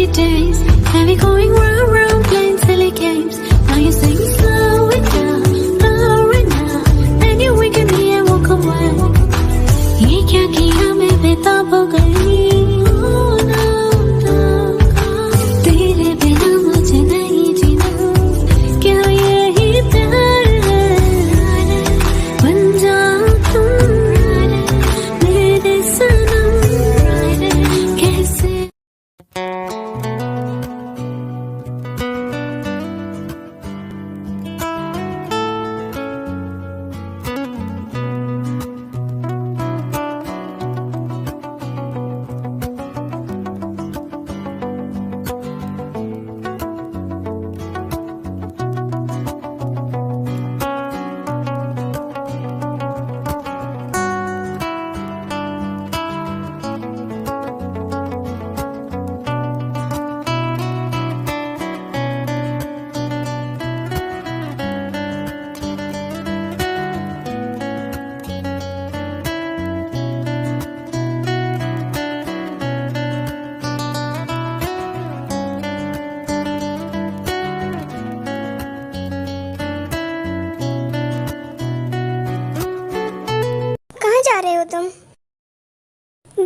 rainy days, and we going round, round, playing silly games. Now you say slow it now, and you wake me and walk away. ये क्या किया मैं बेताब हो गई, oh no, तेरे बिना मुझे नहीं जीना, क्या यही प्यार है, बन जाओ तुम मेरे सनम, कैसे जा रहे हो तुम?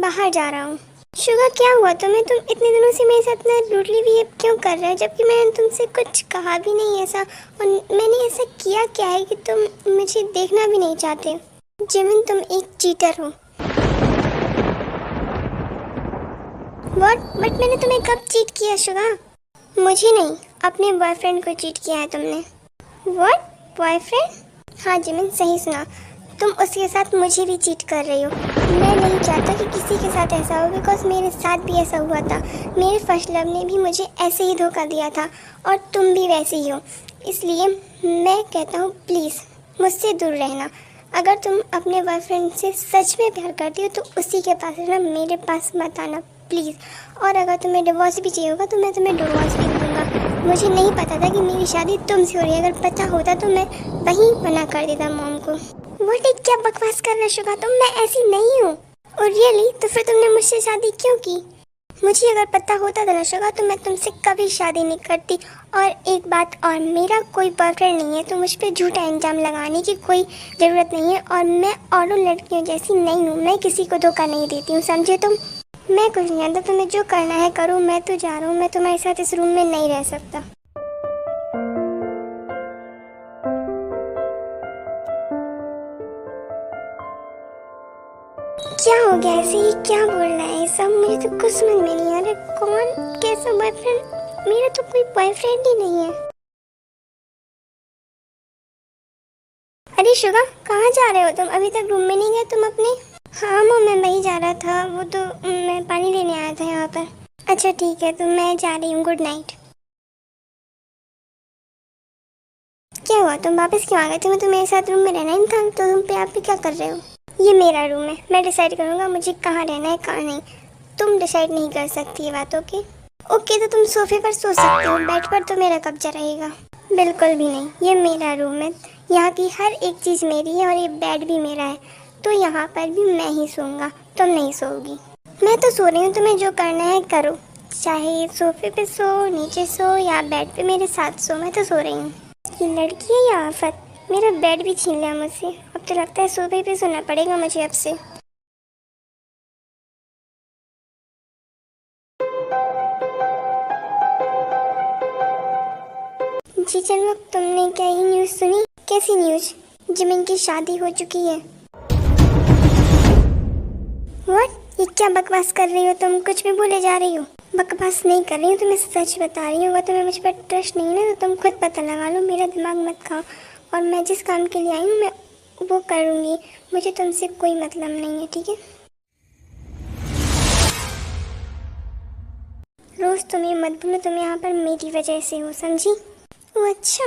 बाहर जा रहा हूँ। शुगर क्या हुआ तुम्हें? तुम इतने दिनों से मेरे साथ इतना रूडली बिहेव क्यों कर रहे हो, जबकि मैंने तुमसे कुछ कहा भी नहीं ऐसा, और मैंने ऐसा किया क्या है कि तुम मुझे देखना भी नहीं चाहते? जिमिन तुम एक चीटर हो। बट मैंने तुम्हें कब चीट किया शुगर? मुझे नहीं, अपने बॉयफ्रेंड को चीट किया है तुमने। व्हाट? बॉयफ्रेंड? हाँ जिमिन सही सुना, तुम उसके साथ मुझे भी चीट कर रही हो। मैं नहीं चाहता कि किसी के साथ ऐसा हो, बिकॉज मेरे साथ भी ऐसा हुआ था। मेरे फर्स्ट लव ने भी मुझे ऐसे ही धोखा दिया था, और तुम भी वैसे ही हो। इसलिए मैं कहता हूँ प्लीज़ मुझसे दूर रहना। अगर तुम अपने बॉयफ्रेंड से सच में प्यार करती हो तो उसी के पास रहना, मेरे पास मत आना प्लीज़। और अगर तुम्हें डिवोर्स भी चाहिए होगा तो मैं तुम्हें डिवोर्स भी दूँगा। मुझे नहीं पता था कि मेरी शादी तुमसे हो रही है, अगर पता होता तो मैं वहीं मना कर देता मॉम को। व्हाट? क्या बकवास कर रहे शुगा तुम? मैं ऐसी नहीं हूँ। और रियली? तो फिर तुमने मुझसे शादी क्यों की? मुझे अगर पता होता था ना शुगा तो मैं तुमसे कभी शादी नहीं करती। और एक बात और, मेरा कोई बॉयफ्रेंड नहीं है, तो मुझ पर झूठा इल्जाम लगाने की कोई ज़रूरत नहीं है। और मैं औरों लड़कियों जैसी नहीं हूँ, मैं किसी को धोखा नहीं देती हूँ, समझे तुम? मैं कुछ नहीं जानता, तुम्हें जो करना है करो, मैं तो जा रहा हूँ। मैं तुम्हारे साथ इस रूम में नहीं रह सकता। क्या हो गया? ऐसे ही क्या बोल रहा है सब? मुझे तो कुछ समझ में नहीं आ रहा। कौन? कैसा बॉयफ्रेंड? मेरा तो कोई बॉयफ्रेंड ही नहीं है। अरे शुगा कहाँ जा रहे हो तुम? अभी तक रूम में नहीं गए तुम अपने? हाँ मम्मी, मैं वही जा रहा था, वो तो मैं पानी लेने आया था यहाँ पर। अच्छा ठीक है, तो मैं जा रही हूँ, गुड नाइट। क्या हुआ, तुम वापस क्यों आ गए? तुम्हें तो मेरे साथ रूम में रहना ही था, तो तुम पे आप भी क्या कर रहे हो? ये मेरा रूम है, मैं डिसाइड करूँगा मुझे कहाँ रहना है कहाँ नहीं। तुम डिसाइड नहीं कर सकती ये बात, ओके? ओके, तो तुम सोफे पर सो सकते हो, बेड पर तो मेरा कब्जा रहेगा। बिल्कुल भी नहीं, ये मेरा रूम है, यहाँ की हर एक चीज़ मेरी है, और ये बेड भी मेरा है, तो यहाँ पर भी मैं ही सोऊंगा, तुम नहीं सोओगी। मैं तो सो रही हूँ, तुम्हें जो करना है करो, चाहे सोफे पे सो, नीचे सो, या बेड पे मेरे साथ सो, मैं तो सो रही हूँ। ये लड़की है या आफत? मेरा बेड भी छीन लिया मुझसे। अब तो लगता है सोफे पे सोना पड़ेगा मुझे अब से। जी चलो, तुमने क्या ही न्यूज़ सुनी? कैसी न्यूज़? जिमिन की शादी हो चुकी है। व्हाट? ये क्या बकवास कर रही हो तुम? कुछ भी बोले जा रही हो। बकवास नहीं कर रही हूँ, तुम्हें सच बता रही हूँ। अगर तुम्हें मुझ पर ट्रस्ट नहीं है ना, तो तुम खुद पता लगा लो, मेरा दिमाग मत खाओ। और मैं जिस काम के लिए आई हूँ मैं वो करूँगी, मुझे तुमसे कोई मतलब नहीं है, ठीक है? रोज़ तुम ये मत भूलो, तुम यहाँ पर मेरी वजह से हो, समझी? ओह अच्छा,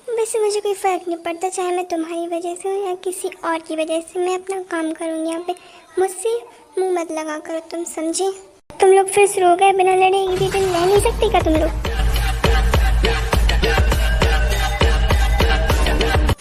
वैसे मुझे कोई फ़र्क नहीं पड़ता, चाहे मैं तुम्हारी वजह से हो या किसी और की वजह से। मैं अपना काम करूँगी यहाँ पे, मुझसे मुंह मत लगा करो, तुम समझे? तुम लोग फिर शुरू हो गए, बिना लड़े एक भी दिन रह नहीं सकते क्या तुम लोग?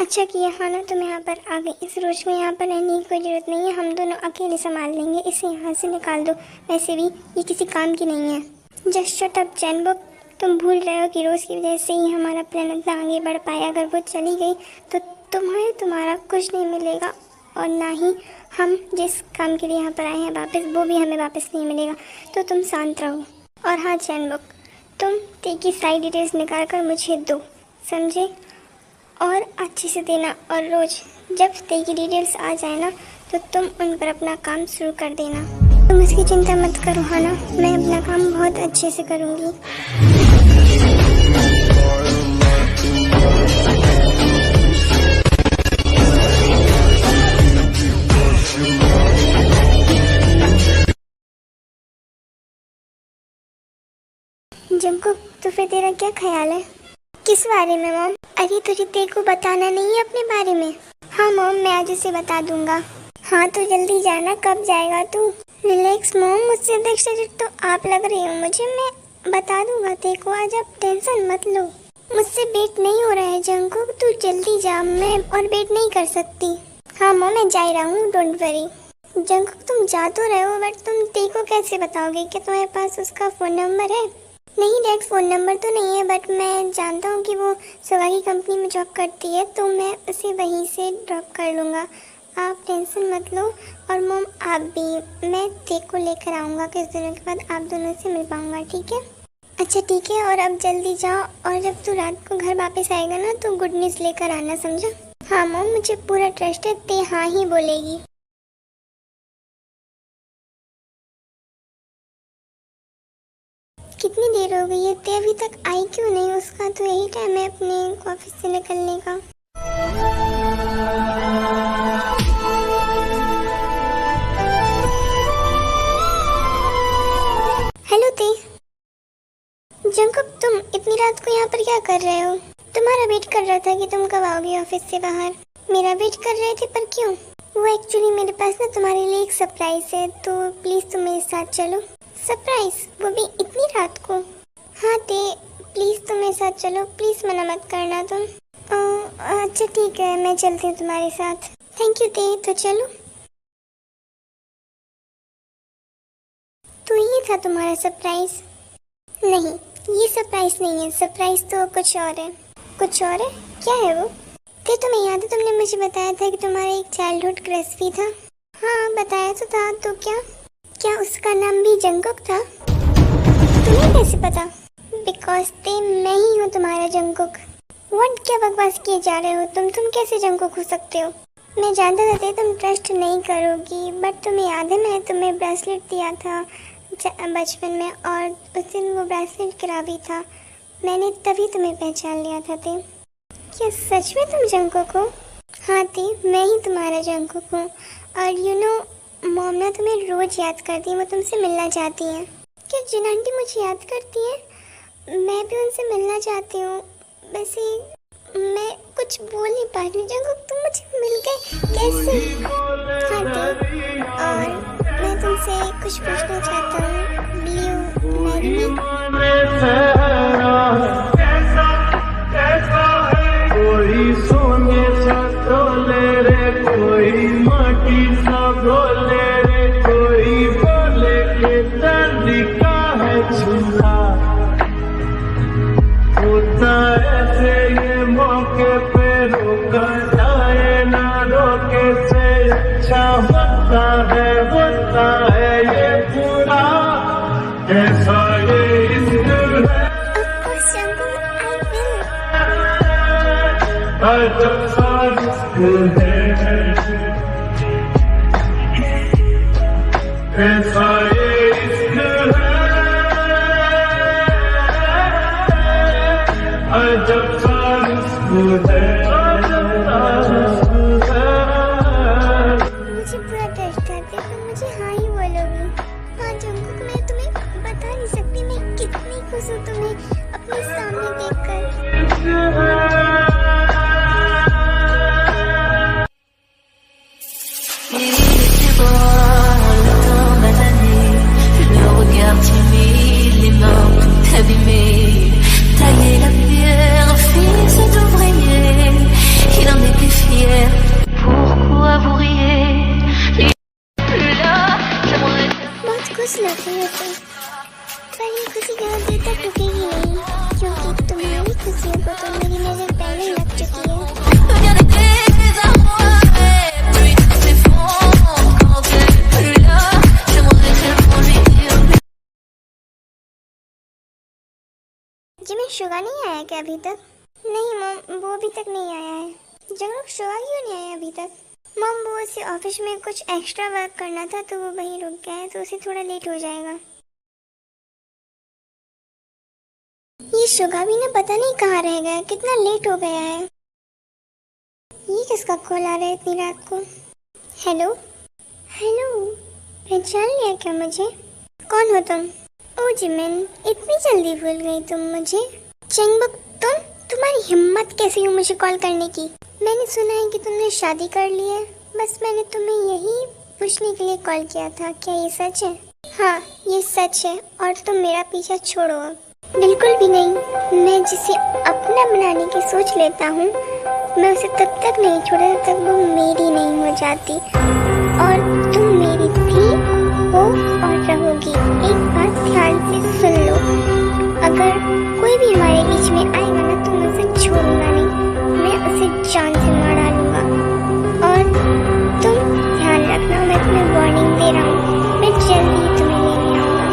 अच्छा किया हाँ ना, तुम यहाँ पर आ गई। इस रोज में यहाँ पर रहने की कोई ज़रूरत नहीं है, हम दोनों अकेले संभाल लेंगे। इसे यहाँ से निकाल दो, वैसे भी ये किसी काम की नहीं है। जस्ट शट अप जैनबुक। तुम भूल रहे हो कि रोज़ की वजह से ही हमारा प्लान उतना आगे बढ़ पाया। अगर वो चली गई तो तुम्हारा कुछ नहीं मिलेगा, और ना ही हम जिस काम के लिए यहाँ पर आए हैं वापस, वो भी हमें वापस नहीं मिलेगा। तो तुम शांत रहो। और हाँ जैनबुक, तुम ते की सारी डिटेल्स निकाल कर मुझे दो, समझे? और अच्छे से देना, और रोज़ जब ते की डिटेल्स आ जाए ना तो तुम उन पर अपना काम शुरू कर देना। तुम इसकी चिंता मत करो, है ना? मैं अपना काम बहुत अच्छे से करूँगी। जंकुक, तो फिर तेरा क्या ख्याल है? किस बारे में मॉम? अरे तुझे तेरे को बताना नहीं है अपने बारे में? हाँ मॉम, मैं आज उसे बता दूंगा। हाँ तो जल्दी जाना, कब जाएगा तू? रिलैक्स मॉम, मुझसे अध्यक्ष तो आप लग रही हो मुझे। मैं बता दूंगा तेरे को, आज आप टेंशन मत लो। मुझसे वेट नहीं हो रहा है जंकुक, तू जल्दी जा, मैं और वेट नहीं कर सकती। हाँ मॉम, मैं जा रहा हूँ, डोंट वरी। जंकुक तुम जा तो रहे हो, बट तुम ते को कैसे बताओगे कि तुम्हारे पास उसका फ़ोन नंबर है? नहीं डैड, फ़ोन नंबर तो नहीं है, बट मैं जानता हूँ कि वो सुगा की कंपनी में जॉब करती है, तो मैं उसे वहीं से ड्रॉप कर लूँगा। आप टेंशन मत लो। और मॉम आप भी, मैं ते को लेकर आऊँगा कुछ दिनों के बाद, आप दोनों से मिल पाऊँगा, ठीक है? अच्छा ठीक है, और अब जल्दी जाओ, और जब तू रात को घर वापस आएगा ना तो गुड न्यूज़ लेकर आना, समझा? हाँ मॉम, मुझे पूरा ट्रस्ट है, ते हाँ ही बोलेगी। कितनी देर हो गई है, ते अभी तक आई क्यों नहीं? उसका तो यही टाइम है अपने ऑफिस से निकलने का। हेलो ते। जंकुक, तुम इतनी रात को यहाँ पर क्या कर रहे हो? तुम्हारा वेट कर रहा था कि तुम कब आओगे ऑफिस से बाहर। मेरा वेट कर रहे थे, पर क्यों? वो एक्चुअली मेरे पास ना तुम्हारे लिए एक सरप्राइज है, तो प्लीज़ तुम मेरे साथ चलो। सरप्राइज? वो भी इतनी रात को? हाँ ते, प्लीज़ तुम मेरे साथ चलो, प्लीज़ मना मत करना तुम। अच्छा ठीक है, मैं चलती हूँ तुम्हारे साथ। थैंक यू ते, तो चलो। तो ये था तुम्हारा सरप्राइज? नहीं, ये सरप्राइज नहीं है, सरप्राइज तो कुछ और है। कुछ और है? क्या है वो? ते तुम्हें याद है तुमने मुझे बताया था कि तुम्हारा एक चाइल्डहुड क्रश भी था? हाँ बताया तो था, तो क्या उसका नाम भी जंकुक था? तुम्हें कैसे पता? बिकॉज ते मैं ही हूँ तुम्हारा जंकुक। व्हाट, क्या बकवास किए जा रहे हो तुम कैसे जंकुक हो सकते हो? मैं जानता था तुम ट्रस्ट नहीं करोगी, बट तुम्हें याद है मैंने तुम्हें ब्रेसलेट दिया था बचपन में, और उस दिन वो ब्रेसलेट गिरा भी था। मैंने तभी तुम्हें पहचान लिया था ते। क्या सच में तुम जंकुक हो? हाँ ते, मैं ही तुम्हारा जंकुक हूँ। और यू नो मॉम ना तुम्हें रोज़ याद करती है, वो तुमसे मिलना चाहती हैं। क्या जिन आंटी मुझे याद करती है? मैं भी उनसे मिलना चाहती हूँ। वैसे मैं कुछ बोल नहीं पा रही हूँ। जंकुक तुम मुझे मिल गए कैसे? हाँ ते, और मैं तुमसे कुछ पूछना चाहता हूँ। Will you marry me? कोई सोने सा डोले रे, कोई माटी सा डोले रे, कोई बोले के चांदी का है झूला। होता ऐसे ये मौके पे रोका जाए ना, रोके से अच्छा होता है ये पूरा। ऐसा ये इश्क है, अजब सा इश्क है, ऐसा ये इश्क है, अजब सा इश्क है, अजब सा इश्क है। मुझे पूरा टेस्ट करते तो मुझे हाँ ही बोलोगी? हाँ जंकुक, मैं तुम्हें बता नहीं सकती मैं कितनी खुश हूँ तुम्हें अपने सामने देखकर। बहुत खुश लग रही हो तुम, पर ये कुछ खुशी अभी तक रुकेगी नहीं, क्योंकि तुम्हारी खुशियों को तो मेरी नजर पहले ही लग चुकी है। जिमिन शुगा नहीं आया क्या अभी तक? नहीं मॉम, वो अभी तक नहीं आया है। जंगलोक शुगा क्यों नहीं आया अभी तक? मॉम, वो उसे ऑफिस में कुछ एक्स्ट्रा वर्क करना था तो वो वहीं रुक गया है, तो उसे थोड़ा लेट हो जाएगा। ये शुगा भी ना पता नहीं कहाँ रह गया, कितना लेट हो गया है। ये किसका कॉल आ रहा है इतनी रात को? हेलो हेलो, पहचान लिया क्या मुझे? कौन हो तुम? ओ जिमिन, इतनी जल्दी भूल गई तुम मुझे? चंगबुक, तुम्हारी हिम्मत कैसी हुई मुझे कॉल करने की? मैंने सुना है कि तुमने शादी कर ली है, बस मैंने तुम्हें यही पूछने के लिए कॉल किया था। क्या ये सच है? हाँ, ये सच है, और तुम मेरा पीछा छोड़ो अब। बिल्कुल भी नहीं। मैं जिसे अपना बनाने की सोच लेता हूँ, मैं उसे तब तक नहीं छोड़ा जब तक वो मेरी नहीं हो जाती, और तुम मेरी थी, हो और रहोगी। एक बात ध्यान से सुन लो, अगर कोई भी हमारे बीच में आएगा ना तो मैं उसे छोड़ूंगा नहीं, मैं उसे जान से मार डालूंगा। और तुम ध्यान रखना, मैं तुम्हें वार्निंग दे रहा हूँ, मैं जल्दी ही तुम्हें लेने आऊंगा।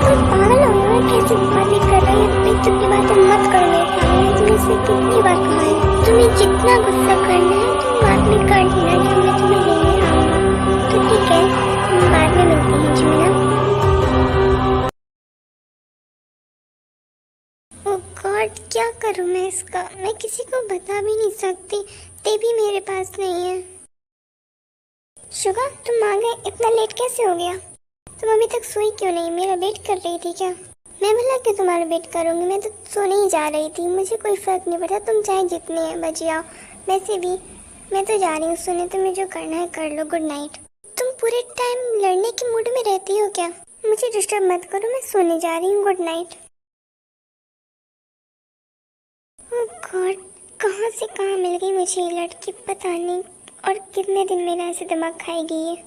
तुम पागल हो गए, कैसी बातें कर रही हो? बेइज्जती की बातें मत करो मेरे सामने, तुमने से कितनी बार कहा है। तुम्हें जितना गुस्सा करना है तुम बाद में कर लेना, जब मैं तुम्हें लेने आऊंगा। तो ठीक है, हम बाद में मिलते हैं जिमिना। ओह गॉड, क्या करूं मैं इसका? मैं किसी को बता भी नहीं सकती, ते भी मेरे पास नहीं है। शुगा, तुम आ गए, इतना लेट कैसे हो गया? तुम अभी तक सोई क्यों नहीं? मेरा वेट कर रही थी क्या? मैं भला क्यों तुम्हारा वेट करूंगी, मैं तो सोने ही जा रही थी, मुझे कोई फर्क नहीं पड़ता, तुम चाहे जितने बजे आओ। वैसे भी मैं तो जा रही हूँ सोने, तुम्हें जो करना है कर लो, गुड नाइट। तुम पूरे टाइम लड़ने के मूड में रहती हो क्या? मुझे डिस्टर्ब मत करो, मैं सोने जा रही हूँ, गुड नाइट। ओह गॉड, कहाँ से कहाँ मिल गई मुझे ये लड़की, पता नहीं, और कितने दिन मेरा ऐसे दिमाग खाएगी ये।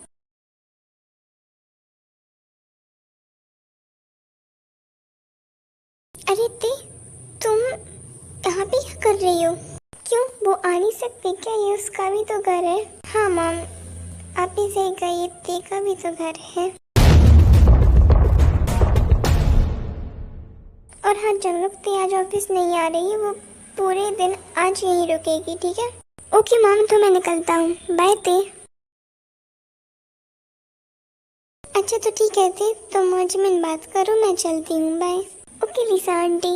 अरे ते, तुम यहाँ पे क्या कर रही हो? क्यों, वो आ नहीं सकती क्या? ये उसका भी तो घर है। हाँ मॉम, आप ही सही कहिए, ते का भी तो घर है। और हाँ जंगलुक, ते आज ऑफिस नहीं आ रही है, वो पूरे दिन आज यहीं रुकेगी, ठीक है? ओके मॉम, तो मैं निकलता हूँ, बाय ते। अच्छा तो ठीक है ते, तुम मुझे में बात करो, मैं चलती हूँ, बाय। ओके लिसा आंटी।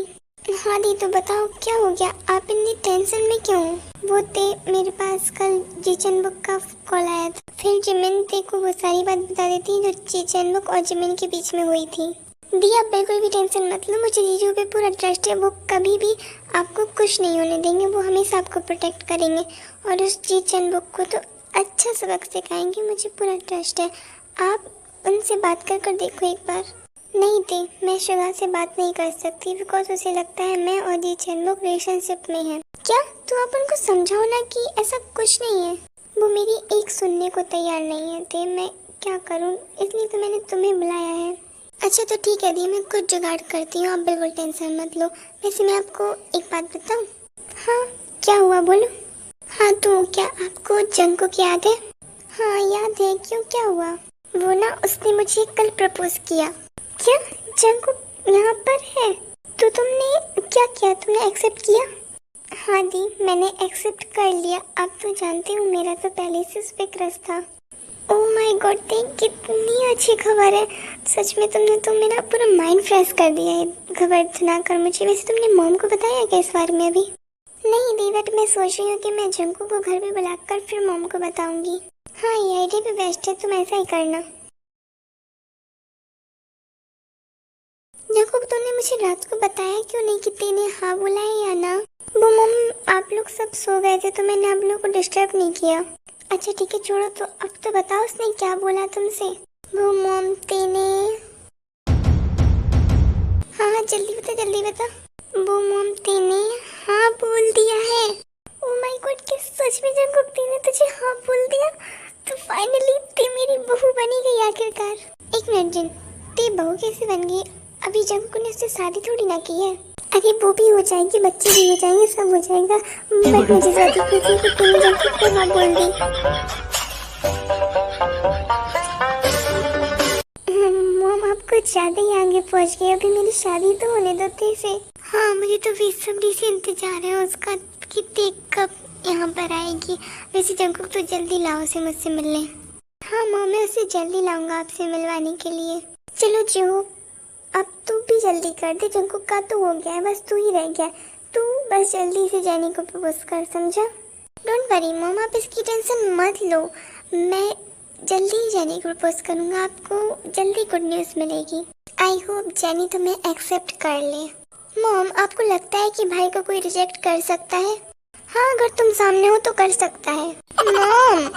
हाँ दी, तो बताओ क्या हो गया, आप इतनी टेंशन में क्यों हो? वो ते, मेरे पास कल जीचन बुक का कॉल आया था, फिर जिमिन ते को वो सारी बात बता देती जो जीचन बुक और जिमिन के बीच में हुई थी। दी आप बिल्कुल भी टेंशन मत लो, मुझे जीजू पे पूरा ट्रस्ट है, वो कभी भी आपको कुछ नहीं होने देंगे, वो हमेशा आपको प्रोटेक्ट करेंगे, और उस जीचन बुक को तो अच्छा सबक सिखाएंगे, मुझे पूरा ट्रस्ट है। आप उनसे बात कर देखो एक बार। नहीं थे, मैं शुगा से बात नहीं कर सकती, बिकॉज उसे लगता है मैं और जीचन बुक रिलेशनशिप में है। क्या? तो आप उनको समझाओ ना कि ऐसा कुछ नहीं है। वो मेरी एक सुनने को तैयार नहीं है थे, मैं क्या करूं, इसलिए तो मैंने तुम्हें बुलाया है। अच्छा तो ठीक है दी, मैं कुछ जुगाड़ करती हूँ, आप बिल्कुल टेंशन मत लो। वैसे मैं आपको एक बात बताऊँ? हाँ क्या हुआ, बोलो। हाँ तो क्या आपको जंगकुक याद है? हाँ याद है, क्यों क्या हुआ? वो ना, उसने मुझे कल प्रपोज किया। क्या जंगकुक यहाँ पर है? तो तुमने क्या किया, तुमने एक्सेप्ट किया? हाँ दी, मैंने एक्सेप्ट कर लिया। आप तो जानते हो मेरा तो पहले से उस पे क्रश था। ओह माय गॉड, कितनी अच्छी खबर है, सच में तुमने तो मेरा पूरा माइंड फ्रेश कर दिया है खबर सुनाकर मुझे। वैसे तुमने मॉम को बताया क्या इस बारे में अभी? नहीं दी, बट मैं सोच रही हूँ कि मैं जंगकुक को घर पे बुलाकर फिर मॉम को बताऊंगी। हाँ ये आइडिया भी बेस्ट है, तुम ऐसा ही करना। जंगकुक, तुमने मुझे रात को बताया क्यों नहीं कि तेने हाँ बोला है या ना? वो मॉम, आप लोग सब सो गए थे तो मैंने आप लोग को डिस्टर्ब नहीं किया। अच्छा ठीक है छोड़ो, तो अब तो बताओ उसने क्या बोला तुमसे? वो मॉम तेने, हाँ जल्दी बता। वो मॉम तेने हाँ बोल दिया है। ओह माय गॉड, क्या सच में जंगकुक तेने तुझे हाँ बोल दिया? तो फाइनली ते मेरी बहू बनी गई आखिरकार। एक मिनट जिन, ते बहू कैसे बन गई? अभी जंकुक ने उससे शादी थोड़ी ना की है। अरे वो भी हो जाएगी, बच्चे भी हो जाएंगे, सब हो जाएगा। बट मुझे ज्यादा खुशी है कि तूने जंकुक को हाँ बोल दी। मॉम आप कुछ ज्यादा ही आगे पहुंच गए, अभी मेरी शादी तो होने दो तेरे से। हाँ मुझे तो बेसब्री से इंतजार है उसका कि देख कब यहाँ पर आएगी। वैसे जंकुक तो जल्दी लाओ उसे मुझसे मिलने। हाँ मॉम मैं उसे जल्दी लाऊंगा आपसे मिलवाने के लिए। चलो जो अब तू भी जल्दी कर दे, जंकुक का तो हो गया है, बस तू ही रह गया। तू बस जल्दी से जेनी को प्रपोज कर, समझा? डोंट वरी मॉम आप इसकी टेंशन मत लो, मैं जल्दी ही जेनी को प्रपोज करूँगा, आपको जल्दी गुड न्यूज़ मिलेगी। आई होप जेनी तुम्हें एक्सेप्ट कर ले। मॉम आपको लगता है कि भाई को कोई रिजेक्ट कर सकता है? हाँ अगर तुम सामने हो तो कर सकता है। मॉम